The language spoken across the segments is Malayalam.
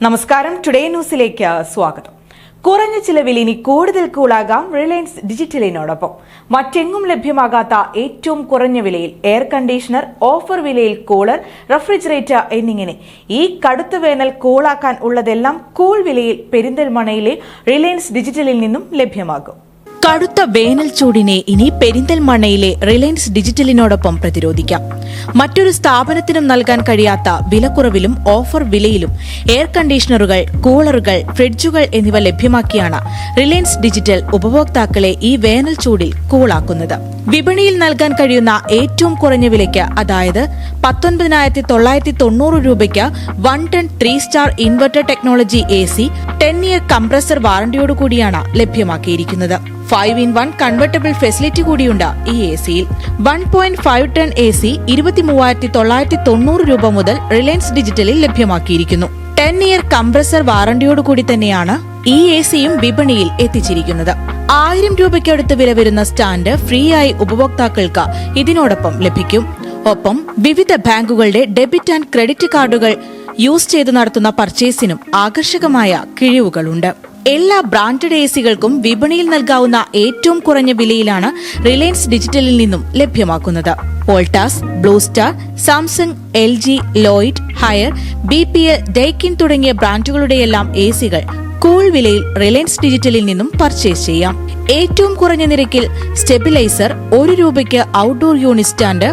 നമസ്കാരം. ടുഡേ ന്യൂസിലേക്ക് സ്വാഗതം. കുറഞ്ഞ ചിലവിൽ ഇനി കൂടുതൽ കൂളാകാം റിലയൻസ് ഡിജിറ്റലിനോടൊപ്പം. മറ്റെങ്ങും ലഭ്യമാകാത്ത ഏറ്റവും കുറഞ്ഞ വിലയിൽ എയർ കണ്ടീഷണർ, ഓഫർ വിലയിൽ കൂളർ, റെഫ്രിജറേറ്റർ എന്നിങ്ങനെ ഈ കടുത്ത വേനൽ കൂളാക്കാൻ ഉള്ളതെല്ലാം കൂൾ വിലയിൽ പെരിന്തൽമണ്ണയിലെ റിലയൻസ് ഡിജിറ്റലിൽ നിന്നും ലഭ്യമാകും. കടുത്ത വേനൽ ചൂടിനെ ഇനി പെരിന്തൽമണ്ണയിലെ റിലയൻസ് ഡിജിറ്റലിനോടൊപ്പം പ്രതിരോധിക്കാം. മറ്റൊരു സ്ഥാപനത്തിനും നൽകാൻ കഴിയാത്ത വിലക്കുറവിലും ഓഫർ വിലയിലും എയർ കണ്ടീഷണറുകൾ, കൂളറുകൾ, ഫ്രിഡ്ജുകൾ എന്നിവ ലഭ്യമാക്കിയാണ് റിലയൻസ് ഡിജിറ്റൽ ഉപഭോക്താക്കളെ ഈ വേനൽ ചൂടിൽ കൂളാക്കുന്നത്. വിപണിയിൽ നൽകാൻ കഴിയുന്ന ഏറ്റവും കുറഞ്ഞ വിലയ്ക്ക്, അതായത് 19,990 രൂപയ്ക്ക് 1 ton 3 star inverter technology AC 10 year compressor വാറന്റിയോടുകൂടിയാണ് ലഭ്യമാക്കിയിരിക്കുന്നത്. 5-in-1 കൺവെർട്ടബിൾ ഫെസിലിറ്റി കൂടിയുണ്ട് ഈ ACയിൽ. 1.5 ടൺ AC 23,990 രൂപ മുതൽ റിലയൻസ് ഡിജിറ്റലിൽ ലഭ്യമാക്കിയിരിക്കുന്നു. 10 ഇയർ കംപ്രസർ വാറന്റിയോടുകൂടി തന്നെയാണ് ഈ ACയും വിപണിയിൽ എത്തിച്ചിരിക്കുന്നത്. 1000 രൂപയ്ക്കടുത്ത് വില വരുന്ന സ്റ്റാൻഡ് ഫ്രീ ആയി ഉപഭോക്താക്കൾക്ക് ഇതിനോടൊപ്പം ലഭിക്കും. ഒപ്പം വിവിധ ബാങ്കുകളുടെ ഡെബിറ്റ് ആൻഡ് ക്രെഡിറ്റ് കാർഡുകൾ യൂസ് ചെയ്ത് നടത്തുന്ന പർച്ചേസിനും ആകർഷകമായ കിഴിവുകളുണ്ട്. എല്ലാ ബ്രാൻഡഡ് ACകൾക്കും വിപണിയിൽ നൽകാവുന്ന ഏറ്റവും കുറഞ്ഞ വിലയിലാണ് റിലയൻസ് ഡിജിറ്റലിൽ നിന്നും ലഭ്യമാക്കുന്നത്. Voltas, blue star, Samsung, LG, Lloyd, higher, BPL, Daikin തുടങ്ങിയ ബ്രാൻഡുകളുടെയെല്ലാം ACകൾ കൂൾ വിലയിൽ റിലയൻസ് ഡിജിറ്റലിൽ നിന്നും പർച്ചേസ് ചെയ്യാം. ഏറ്റവും കുറഞ്ഞ നിരക്കിൽ സ്റ്റെബിലൈസർ, 1 രൂപയ്ക്ക് outdoor unit stand,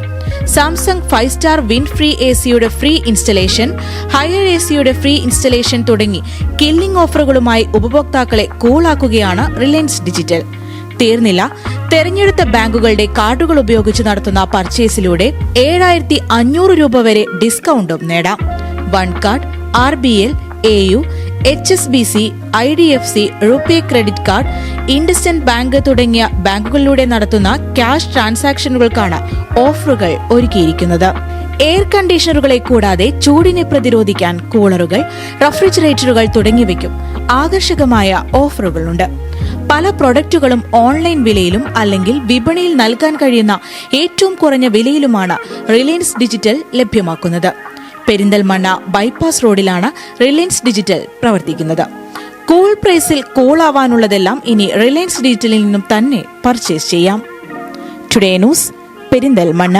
Samsung 5 star wind free ACയുടെ ഫ്രീ ഇൻസ്റ്റലേഷൻ, ഹയർ ACയുടെ ഫ്രീ ഇൻസ്റ്റലേഷൻ തുടങ്ങി കില്ലിംഗ് ഓഫറുകളുമായി ഉപഭോക്താക്കളെ കൂളാക്കുകയാണ് റിലയൻസ് ഡിജിറ്റൽ. തീർന്നില്ല, തെരഞ്ഞെടുത്ത ബാങ്കുകളുടെ കാർഡുകൾ ഉപയോഗിച്ച് നടത്തുന്ന പർച്ചേസിലൂടെ 7,500 രൂപ വരെ ഡിസ്കൗണ്ടും നേടാം. One card, RBL, AU, HSBC, IDFC, RuPay credit card, IndusInd bank തുടങ്ങിയ ബാങ്കുകളിലൂടെ നടത്തുന്ന ക്യാഷ് ട്രാൻസാക്ഷനുകൾക്കാണ് ഓഫറുകൾ ഒരുക്കിയിരിക്കുന്നത്. എയർ കണ്ടീഷണറുകളെ കൂടാതെ ചൂടിനെ പ്രതിരോധിക്കാൻ കൂളറുകൾ, റെഫ്രിജറേറ്ററുകൾ തുടങ്ങിയവയ്ക്കും ആകർഷകമായ ഓഫറുകളുണ്ട്. പല പ്രൊഡക്റ്റുകളും ഓൺലൈൻ വിലയിലും അല്ലെങ്കിൽ വിപണിയിൽ നൽകാൻ കഴിയുന്ന ഏറ്റവും കുറഞ്ഞ വിലയിലുമാണ് റിലയൻസ് ഡിജിറ്റൽ ലഭ്യമാക്കുന്നത്. പെരിന്തൽമണ്ണ ബൈപ്പാസ് റോഡിലാണ് റിലയൻസ് ഡിജിറ്റൽ പ്രവർത്തിക്കുന്നത്. കൂൾ പ്രൈസിൽ കൂളാവാനുള്ളതെല്ലാം ഇനി റിലയൻസ് ഡിജിറ്റലിൽ നിന്നും തന്നെ പർച്ചേസ് ചെയ്യാം. Today news, Perinthalmanna.